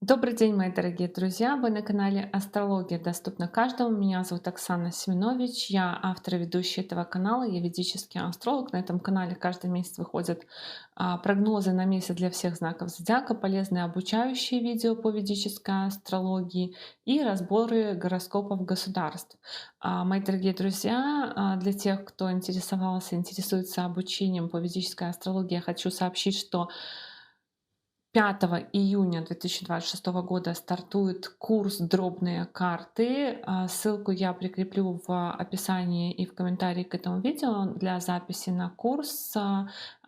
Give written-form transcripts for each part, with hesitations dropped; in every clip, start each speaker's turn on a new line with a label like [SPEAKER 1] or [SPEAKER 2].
[SPEAKER 1] Добрый день, мои дорогие друзья! Вы на канале Астрология доступна каждому. Меня зовут Оксана Семенович. Я автор и ведущая этого канала. Я ведический астролог. На этом канале каждый месяц выходят прогнозы на месяц для всех знаков зодиака, полезные обучающие видео по ведической астрологии и разборы гороскопов государств. Мои дорогие друзья, для тех, кто интересовался, интересуется обучением по ведической астрологии, я хочу сообщить, что 5 июня 2026 года стартует курс «Дробные карты». Ссылку я прикреплю в описании и в комментарии к этому видео для записи на курс.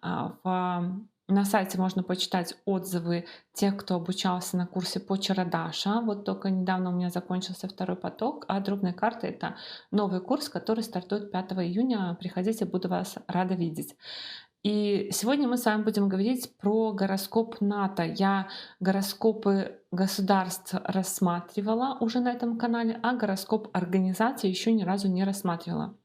[SPEAKER 1] На сайте можно почитать отзывы тех, кто обучался на курсе по Чарадаша. Вот только недавно у меня закончился второй поток, а «Дробные карты» — это новый курс, который стартует 5 июня. Приходите, буду вас рада видеть. И сегодня мы с вами будем говорить про гороскоп НАТО. Я гороскопы государств рассматривала уже на этом канале, а гороскоп организации еще ни разу не рассматривала.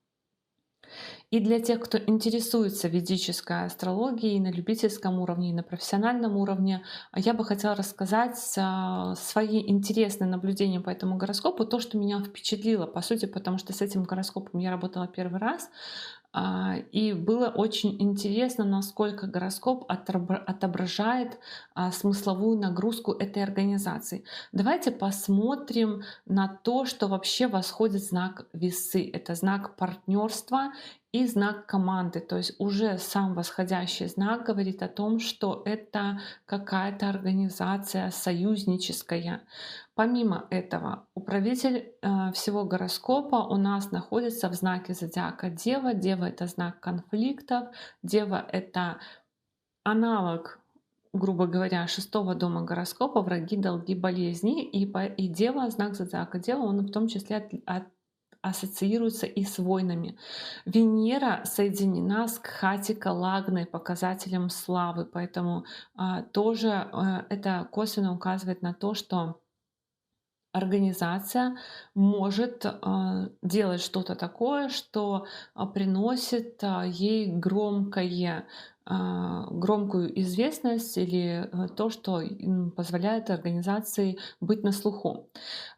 [SPEAKER 1] И для тех, кто интересуется ведической астрологией на любительском уровне и на профессиональном уровне, я бы хотела рассказать свои интересные наблюдения по этому гороскопу, то, что меня впечатлило, по сути, потому что с этим гороскопом я работала первый раз. И было очень интересно, насколько гороскоп отображает смысловую нагрузку этой организации. Давайте посмотрим на то, что вообще восходит знак Весы. Это знак партнерства и знак команды. То есть уже сам восходящий знак говорит о том, что это какая-то организация союзническая. Помимо этого, управитель всего гороскопа у нас находится в знаке зодиака Дева. Дева — это знак конфликтов. Дева — это аналог, грубо говоря, шестого дома гороскопа: враги, долги, болезни. И Дева, знак зодиака Дева, он в том числе ассоциируется и с войнами. Венера соединена с Кхатика Лагной, показателем славы, поэтому тоже это косвенно указывает на то, что организация может делать что-то такое, что приносит ей громкую известность или то, что позволяет организации быть на слуху.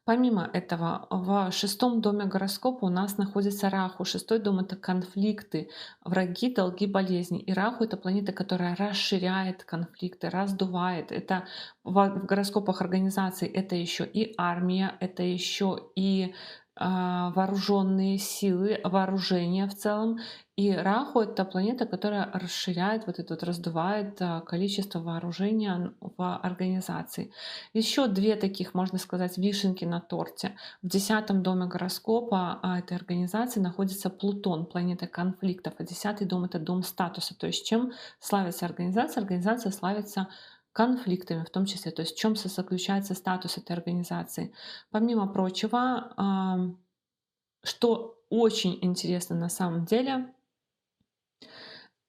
[SPEAKER 1] Помимо этого, в шестом доме гороскопа у нас находится Раху. Шестой дом — это конфликты, враги, долги, болезни. И Раху — это планета, которая расширяет конфликты, раздувает. Это в гороскопах организаций это еще и армия, это еще и вооруженные силы, вооружение в целом. И Раху — это планета, которая расширяет, вот это вот, раздувает количество вооружения в организации. Еще две таких, можно сказать, вишенки на торте. В 10 доме гороскопа этой организации находится Плутон, планета конфликтов, а 10-й дом — это дом статуса. То есть чем славится организация? Организация славится конфликтами в том числе, то есть в чем заключается статус этой организации. Помимо прочего, что очень интересно на самом деле,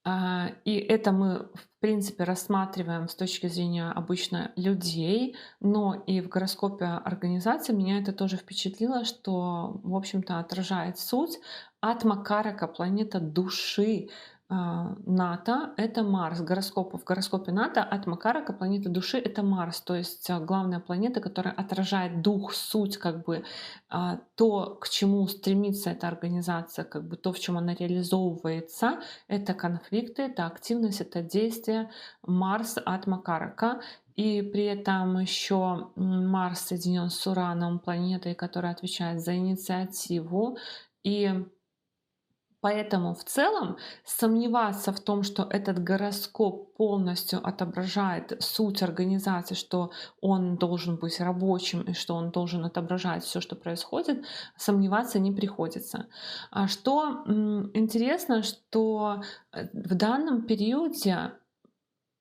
[SPEAKER 1] и это мы, в принципе, рассматриваем с точки зрения обычно людей, но и в гороскопе организации меня это тоже впечатлило, что, в общем-то, отражает суть. Атма Карака, планета души НАТО — это Марс. В гороскопе НАТО Атма Карака, планета души — это Марс, то есть главная планета, которая отражает дух, суть, как бы то, к чему стремится эта организация, как бы то, в чем она реализовывается. Это конфликты, это активность, это действие. Марс от Макарака. И при этом еще Марс соединен с Ураном, планетой, которая отвечает за инициативу. И поэтому в целом сомневаться в том, что этот гороскоп полностью отображает суть организации, что он должен быть рабочим и что он должен отображать все, что происходит, сомневаться не приходится. Что интересно, что в данном периоде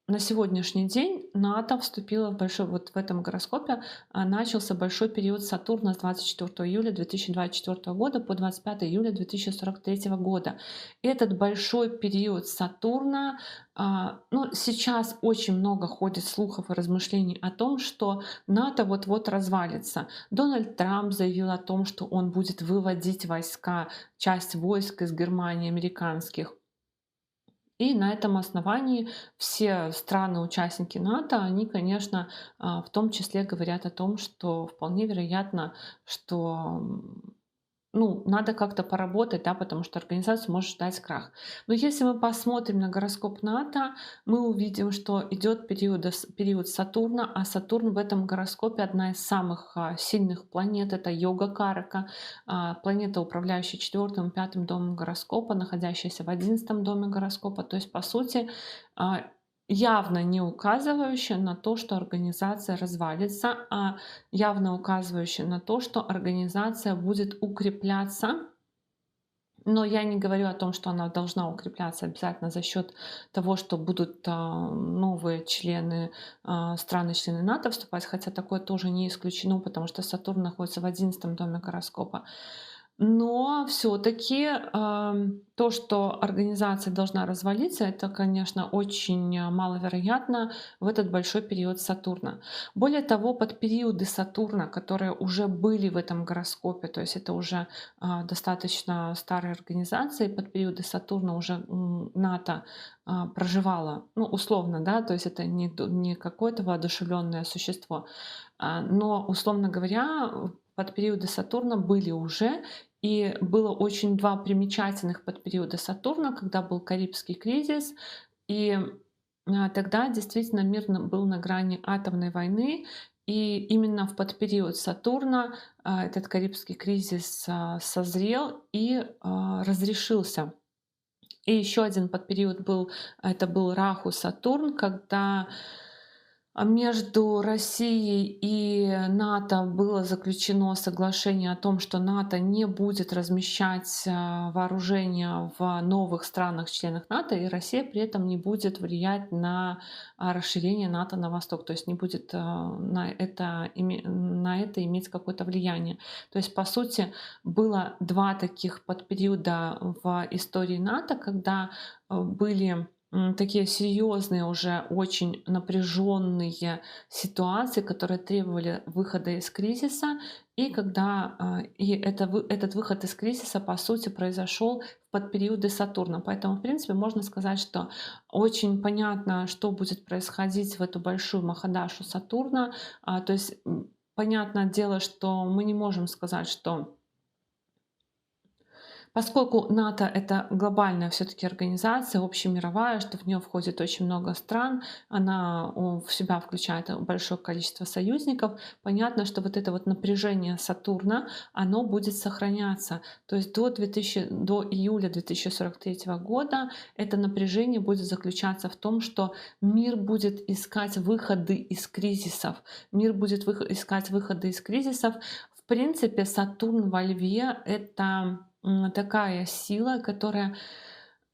[SPEAKER 1] на сегодняшний день НАТО вступила в большой, вот в этом гороскопе начался большой период Сатурна с 24 июля 2024 года по 25 июля 2043 года. Этот большой период Сатурна, ну, сейчас очень много ходит слухов и размышлений о том, что НАТО вот-вот развалится. Дональд Трамп заявил о том, что он будет выводить войска, часть войск из Германии, американских. И на этом основании все страны-участники НАТО, они, конечно, в том числе говорят о том, что вполне вероятно, что ну, надо как-то поработать, да, потому что организацию может ждать крах. Но если мы посмотрим на гороскоп НАТО, мы увидим, что идет период Сатурна, а Сатурн в этом гороскопе одна из самых сильных планет. Это йога Карака, планета, управляющая четвертым, пятым домом гороскопа, находящаяся в 11 доме гороскопа. То есть, по сути, а, явно не указывающая на то, что организация развалится, а явно указывающая на то, что организация будет укрепляться. Но я не говорю о том, что она должна укрепляться обязательно за счет того, что будут новые члены, страны-члены НАТО вступать, хотя такое тоже не исключено, потому что Сатурн находится в 11 доме гороскопа. Но все-таки то, что организация должна развалиться, это, конечно, очень маловероятно в этот большой период Сатурна. Более того, под периоды Сатурна, которые уже были в этом гороскопе, то есть это уже достаточно старые организации, под периоды Сатурна уже НАТО проживало, ну, условно, да, то есть это не какое-то воодушевленное существо, но, условно говоря, под периоды Сатурна были уже, и было очень два примечательных подпериода Сатурна, когда был Карибский кризис, и тогда действительно мир был на грани атомной войны, и именно в подпериод Сатурна этот Карибский кризис созрел и разрешился. И еще один подпериод был, это был Раху-Сатурн, когда между Россией и НАТО было заключено соглашение о том, что НАТО не будет размещать вооружения в новых странах-членах НАТО, и Россия при этом не будет влиять на расширение НАТО на восток, то есть не будет на это иметь какое-то влияние. То есть, по сути, было два таких подпериода в истории НАТО, когда были такие серьезные, уже очень напряженные ситуации, которые требовали выхода из кризиса. И когда этот выход из кризиса, по сути, произошел под периоды Сатурна. Поэтому, в принципе, можно сказать, что очень понятно, что будет происходить в эту большую Махадашу Сатурна. То есть, понятное дело, что мы не можем сказать, что поскольку НАТО — это глобальная все-таки организация, общемировая, что в нее входит очень много стран, она в себя включает большое количество союзников, понятно, что вот это вот напряжение Сатурна, оно будет сохраняться. То есть до июля 2043 года это напряжение будет заключаться в том, что мир будет искать выходы из кризисов. Мир будет искать выходы из кризисов. В принципе, Сатурн во Льве — это такая сила, которая...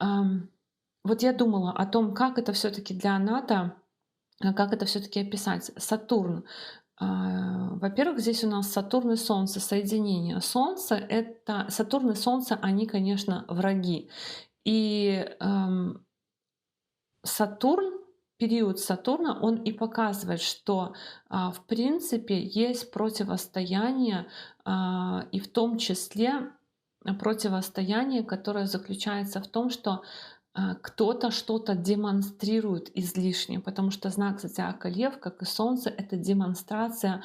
[SPEAKER 1] Вот я думала о том, как это все-таки для НАТО, как это все-таки описать. Сатурн. Во-первых, здесь у нас Сатурн и Солнце, соединение. Сатурн и Солнце, они, конечно, враги. И период Сатурна, он и показывает, что в принципе есть противостояние, и в том числе противостояние, которое заключается в том, что кто-то что-то демонстрирует излишне, потому что знак зодиака Лев, как и Солнце, это демонстрация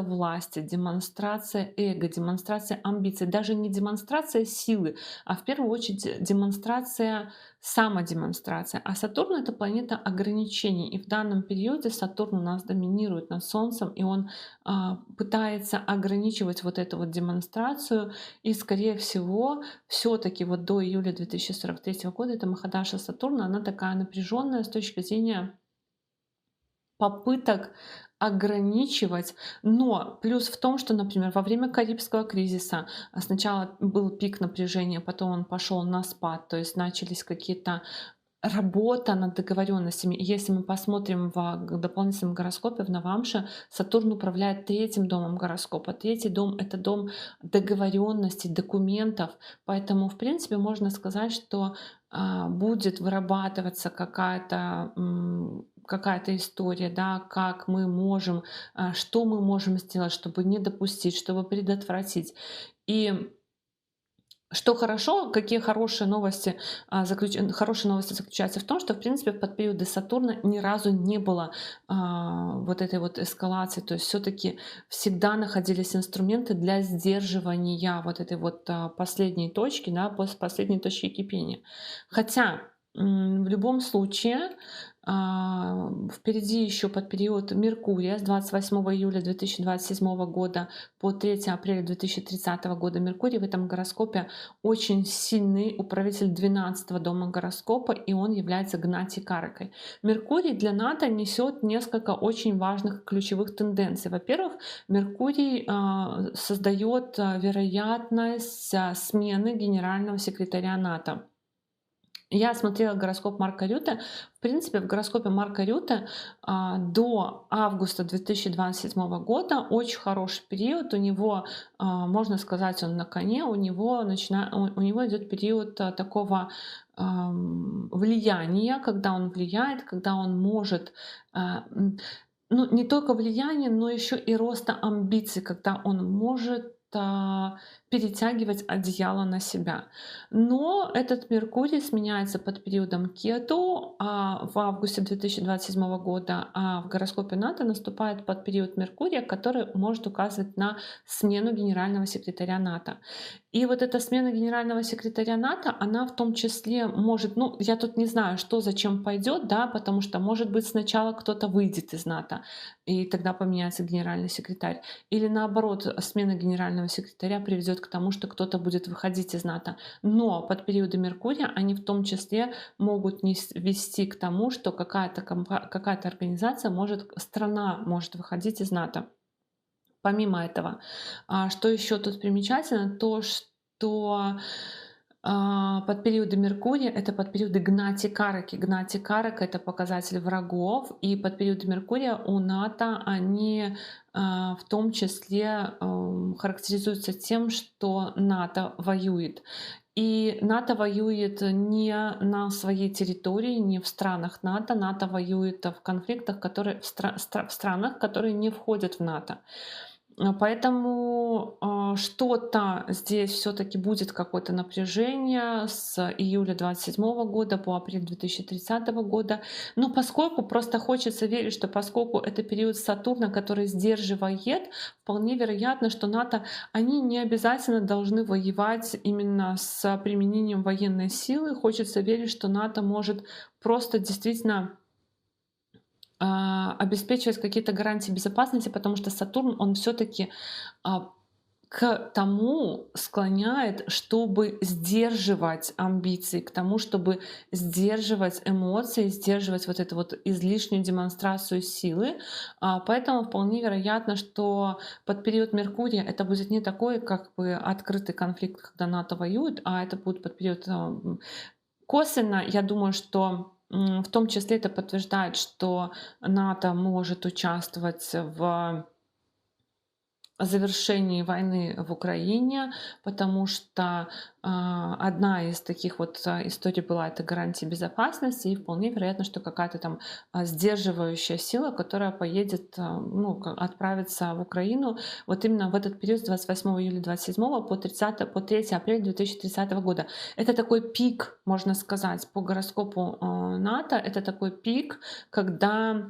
[SPEAKER 1] власти, демонстрация эго, демонстрация амбиций, даже не демонстрация силы, а в первую очередь демонстрация, самодемонстрация. А Сатурн — это планета ограничений, и в данном периоде Сатурн у нас доминирует над Солнцем, и он пытается ограничивать вот эту вот демонстрацию, и, скорее всего, все-таки вот до июля 2043 года эта Махадаша Сатурна, она такая напряженная с точки зрения попыток ограничивать. Но плюс в том, что, например, во время Карибского кризиса сначала был пик напряжения, потом он пошел на спад, то есть начались какие-то работа над договоренностями. И если мы посмотрим в дополнительном гороскопе, в Навамше, Сатурн управляет третьим домом гороскопа. Третий дом — это дом договоренностей, документов. Поэтому, в принципе, можно сказать, что будет вырабатываться какая-то история, да, как мы можем, что мы можем сделать, чтобы не допустить, чтобы предотвратить. И Что хорошо, какие хорошие новости заключаются в том, что, в принципе, под периоды Сатурна ни разу не было вот этой вот эскалации. То есть все-таки всегда находились инструменты для сдерживания вот этой вот последней точки, да, после последней точки кипения. Хотя в любом случае впереди еще под период Меркурия с 28 июля 2027 года по 3 апреля 2030 года. Меркурий в этом гороскопе очень сильный управитель 12-го дома гороскопа, и он является гнати-каракой. Меркурий для НАТО несет несколько очень важных ключевых тенденций. Во-первых, Меркурий создает вероятность смены генерального секретаря НАТО. Я смотрела гороскоп Марка Рюте. В принципе, в гороскопе Марка Рюте до августа 2027 года очень хороший период. У него, можно сказать, он на коне, у него идет период такого влияния, когда он влияет, когда он может ну, не только влияние, но еще и роста амбиций, когда он может перетягивать одеяло на себя. Но этот Меркурий сменяется под периодом Кету в августе 2027 года, а в гороскопе НАТО наступает под период Меркурия, который может указывать на смену генерального секретаря НАТО. И вот эта смена генерального секретаря НАТО, она в том числе может, ну, я тут не знаю, что зачем пойдет, да, потому что, может быть, сначала кто-то выйдет из НАТО, и тогда поменяется генеральный секретарь. Или наоборот, смена генерального секретаря приведет к тому, что кто-то будет выходить из НАТО. Но под периоды Меркурия они в том числе могут вести к тому, что какая-то организация страна может выходить из НАТО. Помимо этого, что еще тут примечательно, то что под периоды Меркурия это под периоды Гнати Караки. Гнати Карака — это показатель врагов, и под периоды Меркурия у НАТО они в том числе характеризуются тем, что НАТО воюет. И НАТО воюет не на своей территории, не в странах НАТО. НАТО воюет в конфликтах, в странах, которые не входят в НАТО. Поэтому что-то здесь все-таки будет какое-то напряжение с июля 27 года по апрель 2030 года. Но поскольку просто хочется верить, что поскольку это период Сатурна, который сдерживает, вполне вероятно, что НАТО, они не обязательно должны воевать именно с применением военной силы. Хочется верить, что НАТО может просто действительно обеспечивать какие-то гарантии безопасности, потому что Сатурн, он все-таки к тому склоняет, чтобы сдерживать амбиции, к тому, чтобы сдерживать эмоции, сдерживать вот эту вот излишнюю демонстрацию силы. Поэтому вполне вероятно, что под период Меркурия это будет не такой как бы открытый конфликт, когда НАТО воюет, а это будет под период косвенно. Я думаю, что в том числе это подтверждает, что НАТО может участвовать в завершении войны в Украине, потому что одна из таких вот историй была это гарантия безопасности, и вполне вероятно, что какая-то там сдерживающая сила, которая поедет, ну, отправится в Украину вот именно в этот период с 28 июля 27 по 3 апреля 2030 года. Это такой пик, можно сказать, по гороскопу НАТО, это такой пик, когда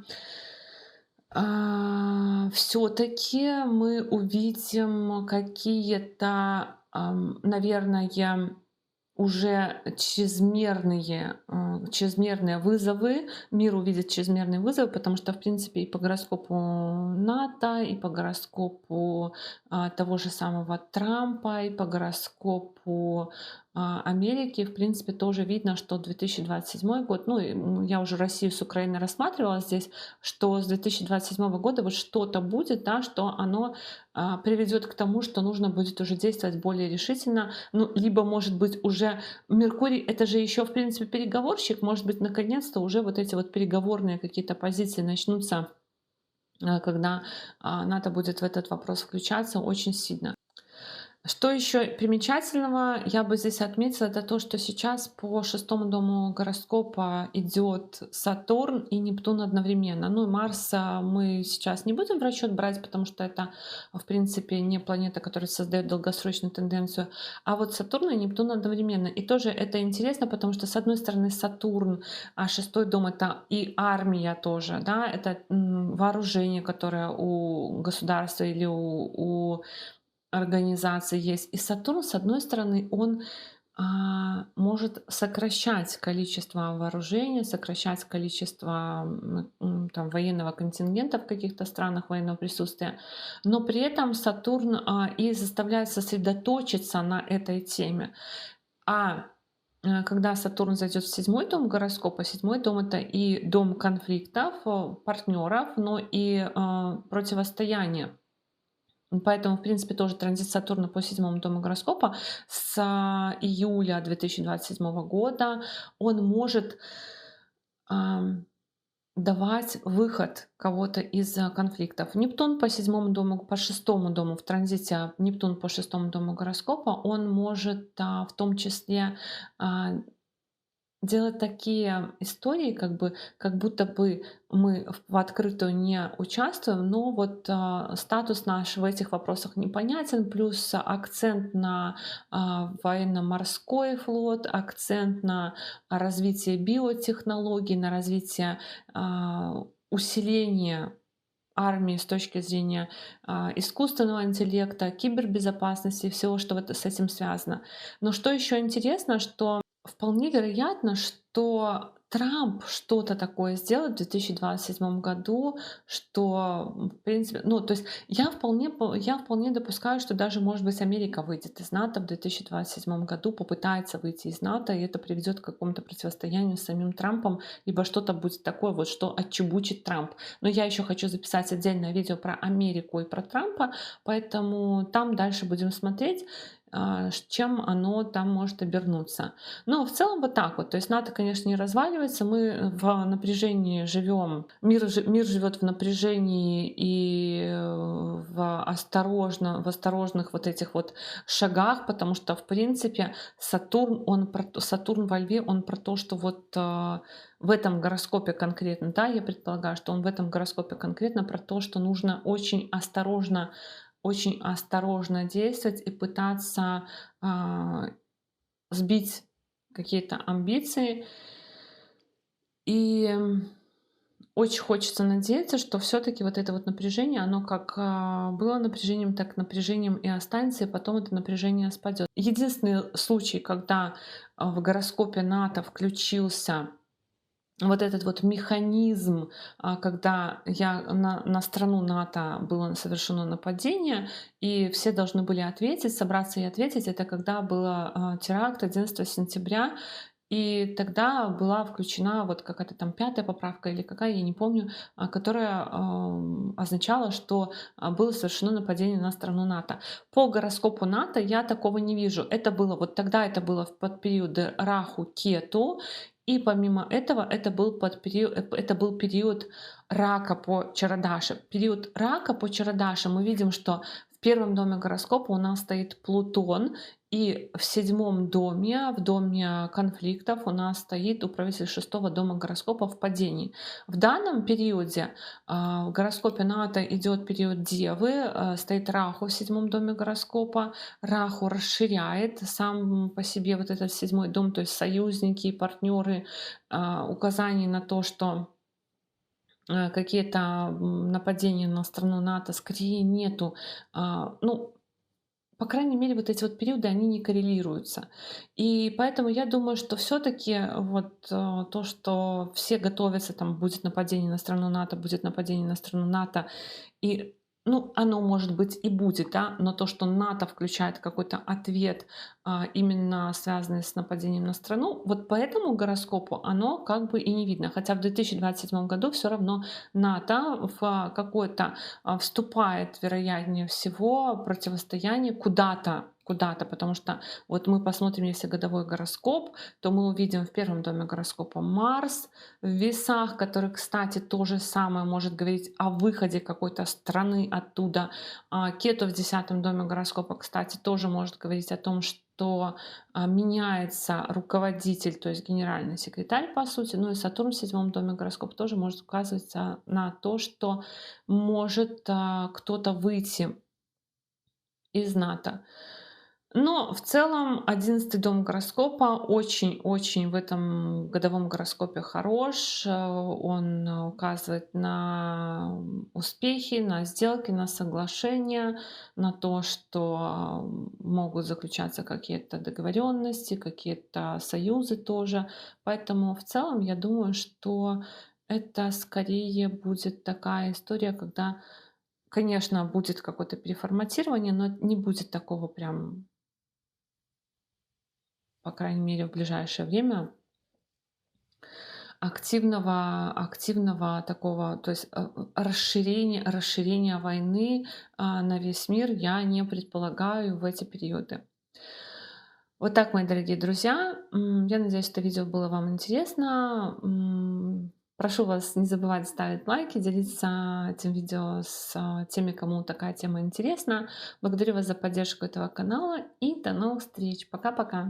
[SPEAKER 1] все-таки мы увидим какие-то, наверное, уже чрезмерные вызовы. Мир увидит чрезмерные вызовы, потому что, в принципе, и по гороскопу НАТО, и по гороскопу того же самого Трампа, и по гороскопу Америки, в принципе, тоже видно, что 2027 год, ну, я уже Россию с Украиной рассматривала здесь, что с 2027 года вот что-то будет, да, что оно приведет к тому, что нужно будет уже действовать более решительно, ну, либо, может быть, уже Меркурий, это же еще, в принципе, переговорщик, может быть, наконец-то уже вот эти вот переговорные какие-то позиции начнутся, когда НАТО будет в этот вопрос включаться очень сильно. Что еще примечательного, я бы здесь отметила, это то, что сейчас по шестому дому гороскопа идет Сатурн и Нептун одновременно. Ну и Марса мы сейчас не будем в расчет брать, потому что это, в принципе, не планета, которая создает долгосрочную тенденцию. А вот Сатурн и Нептун одновременно. И тоже это интересно, потому что, с одной стороны, Сатурн, а шестой дом это и армия тоже, да, это вооружение, которое у государства или у организации есть. И Сатурн, с одной стороны, он может сокращать количество вооружения, сокращать количество там, военного контингента в каких-то странах, военного присутствия, но при этом Сатурн и заставляет сосредоточиться на этой теме. А когда Сатурн зайдет в седьмой дом гороскопа, седьмой дом это и дом конфликтов, партнеров, но и противостояния. Поэтому, в принципе, тоже транзит Сатурна по седьмому дому гороскопа с июля 2027 года, он может ам, давать выход кого-то из конфликтов. Нептун по седьмому дому, по шестому дому в транзите, Нептун по шестому дому гороскопа, он может в том числе а, делать такие истории, как будто бы мы в открытую не участвуем, но вот статус наш в этих вопросах непонятен, плюс акцент на военно-морской флот, акцент на развитие биотехнологий, на развитие усиления армии с точки зрения искусственного интеллекта, кибербезопасности и всего, что с этим связано. Но что еще интересно, что вполне вероятно, что Трамп что-то такое сделает в 2027 году, что, в принципе, ну, то есть я вполне допускаю, что даже, может быть, Америка выйдет из НАТО в 2027 году, попытается выйти из НАТО, и это приведет к какому-то противостоянию с самим Трампом, либо что-то будет такое, вот что отчебучит Трамп. Но я еще хочу записать отдельное видео про Америку и про Трампа, поэтому там дальше будем смотреть, чем оно там может обернуться. Но в целом вот так вот. То есть НАТО, конечно, не разваливается. Мы в напряжении живем. Мир живет в напряжении и в осторожных вот этих вот шагах, потому что, в принципе, Сатурн во Льве, он про то, что вот в этом гороскопе конкретно, да, я предполагаю, что он в этом гороскопе конкретно про то, что нужно очень осторожно действовать и пытаться сбить какие-то амбиции. И очень хочется надеяться, что все-таки вот это вот напряжение, оно как было напряжением, так напряжением и останется, и потом это напряжение спадет. Единственный случай, когда в гороскопе НАТО включился вот этот вот механизм, когда на страну НАТО было совершено нападение, и все должны были ответить, собраться и ответить, это когда был теракт 11 сентября, и тогда была включена вот какая-то там пятая поправка или какая, я не помню, которая означала, что было совершено нападение на страну НАТО. По гороскопу НАТО я такого не вижу. Это было вот тогда, это было под период Раху-Кету, и помимо этого это был период рака по Чарадаше. Период рака по Чарадаше мы видим, что в первом доме гороскопа у нас стоит Плутон, и в седьмом доме, в доме конфликтов, у нас стоит управитель шестого дома гороскопа в падении. В данном периоде в гороскопе НАТО идет период Девы, стоит Раху в седьмом доме гороскопа. Раху расширяет сам по себе вот этот седьмой дом, то есть союзники и партнеры, указания на то, что какие-то нападения на страну НАТО скорее нету. Ну, по крайней мере, вот эти вот периоды, они не коррелируются. И поэтому я думаю, что все-таки вот то, что все готовятся, там будет нападение на страну НАТО, будет нападение на страну НАТО, и ну, оно может быть и будет, да, но то, что НАТО включает какой-то ответ, именно связанный с нападением на страну, вот по этому гороскопу оно как бы и не видно. Хотя в 2027 году все равно НАТО в какое-то вступает, вероятнее всего, противостояние куда-то. куда-то, потому что вот мы посмотрим, если годовой гороскоп, то мы увидим в первом доме гороскопа Марс в весах, который, кстати, то же самое может говорить о выходе какой-то страны оттуда. Кету в десятом доме гороскопа, кстати, тоже может говорить о том, что меняется руководитель, то есть генеральный секретарь, по сути. Ну и Сатурн в седьмом доме гороскопа тоже может указывать на то, что может кто-то выйти из НАТО. Но в целом 11 дом гороскопа очень-очень в этом годовом гороскопе хорош. Он указывает на успехи, на сделки, на соглашения, на то, что могут заключаться какие-то договоренности, какие-то союзы тоже. Поэтому в целом я думаю, что это скорее будет такая история, когда, конечно, будет какое-то переформатирование, но не будет такого прям, по крайней мере, в ближайшее время, активного такого, то есть расширения войны на весь мир я не предполагаю в эти периоды. Вот так, мои дорогие друзья. Я надеюсь, это видео было вам интересно. Прошу вас не забывать ставить лайки, делиться этим видео с теми, кому такая тема интересна. Благодарю вас за поддержку этого канала и до новых встреч. Пока-пока.